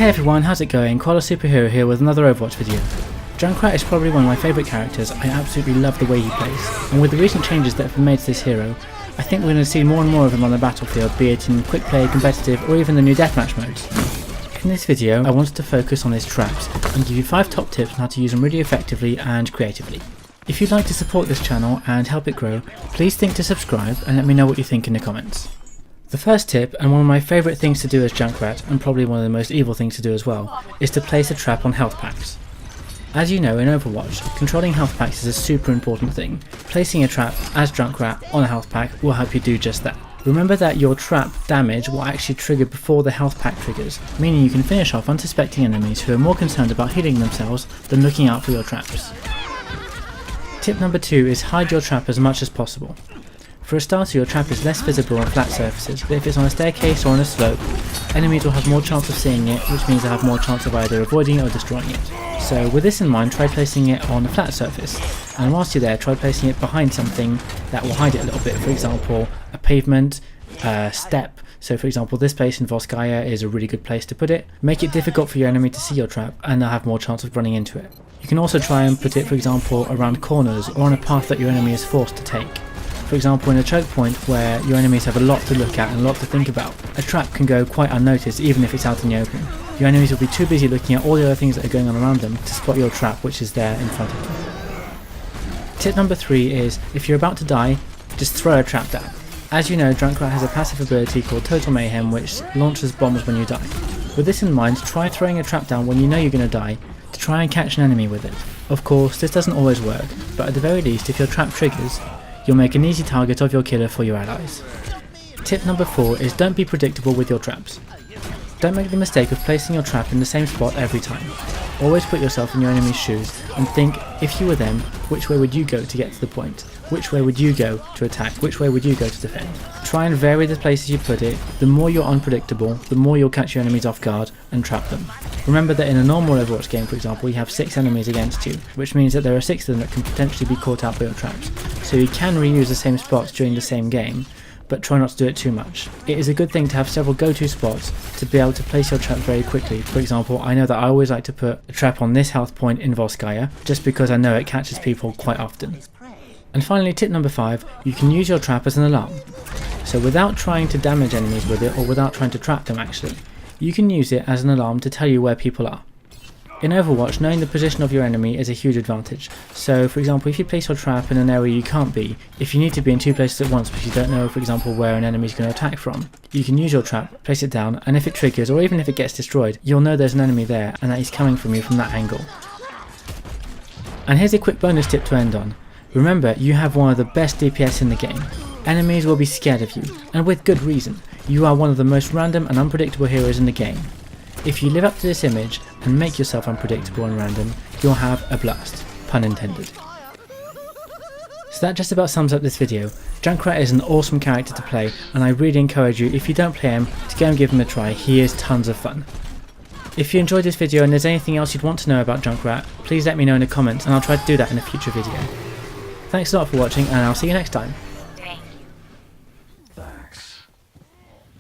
Hey everyone, how's it going? Koala Superhero here with another Overwatch video. Junkrat is probably one of my favourite characters. I absolutely love the way he plays, and with the recent changes that have been made to this hero, I think we're going to see more and more of him on the battlefield, be it in quick play, competitive, or even the new deathmatch modes. In this video, I wanted to focus on his traps and give you 5 top tips on how to use them really effectively and creatively. If you'd like to support this channel and help it grow, please think to subscribe and let me know what you think in the comments. The first tip, and one of my favourite things to do as Junkrat, and probably one of the most evil things to do as well, is to place a trap on health packs. As you know, in Overwatch, controlling health packs is a super important thing. Placing a trap as Junkrat on a health pack will help you do just that. Remember that your trap damage will actually trigger before the health pack triggers, meaning you can finish off unsuspecting enemies who are more concerned about healing themselves than looking out for your traps. Tip number 2 is hide your trap as much as possible. For a starter, your trap is less visible on flat surfaces, but if it's on a staircase or on a slope, enemies will have more chance of seeing it, which means they'll have more chance of either avoiding it or destroying it. So with this in mind, try placing it on a flat surface, and whilst you're there, try placing it behind something that will hide it a little bit. For example, a pavement, a step. So for example, this place in Volskaya is a really good place to put it. Make it difficult for your enemy to see your trap, and they'll have more chance of running into it. You can also try and put it, for example, around corners or on a path that your enemy is forced to take. For example, in a choke point where your enemies have a lot to look at and a lot to think about, a trap can go quite unnoticed even if it's out in the open. Your enemies will be too busy looking at all the other things that are going on around them to spot your trap, which is there in front of them. Tip number 3 is, if you're about to die, just throw a trap down. As you know, Junkrat has a passive ability called Total Mayhem which launches bombs when you die. With this in mind, try throwing a trap down when you know you're going to die to try and catch an enemy with it. Of course, this doesn't always work, but at the very least, if your trap triggers, you'll make an easy target of your killer for your allies. Tip number 4 is don't be predictable with your traps. Don't make the mistake of placing your trap in the same spot every time. Always put yourself in your enemy's shoes and think, if you were them, which way would you go to get to the point? Which way would you go to attack? Which way would you go to defend? Try and vary the places you put it. The more you're unpredictable, the more you'll catch your enemies off guard and trap them. Remember that in a normal Overwatch game, for example, you have 6 enemies against you, which means that there are 6 of them that can potentially be caught out by your traps. So you can reuse the same spots during the same game, but try not to do it too much. It is a good thing to have several go-to spots to be able to place your trap very quickly. For example, I know that I always like to put a trap on this health point in Volskaya, just because I know it catches people quite often. And finally, tip number 5, you can use your trap as an alarm. So without trying to damage enemies with it, or without trying to trap them actually, you can use it as an alarm to tell you where people are. In Overwatch, knowing the position of your enemy is a huge advantage. So for example, if you place your trap in an area you can't be, if you need to be in 2 places at once but you don't know, for example, where an enemy is going to attack from, you can use your trap, place it down, and if it triggers, or even if it gets destroyed, you'll know there's an enemy there and that he's coming from you from that angle. And here's a quick bonus tip to end on. Remember, you have one of the best DPS in the game. Enemies will be scared of you, and with good reason. You are one of the most random and unpredictable heroes in the game. If you live up to this image and make yourself unpredictable and random, you'll have a blast, pun intended. So that just about sums up this video. Junkrat is an awesome character to play, and I really encourage you, if you don't play him, to go and give him a try. He is tons of fun. If you enjoyed this video and there's anything else you'd want to know about Junkrat, please let me know in the comments and I'll try to do that in a future video. Thanks a lot for watching, and I'll see you next time.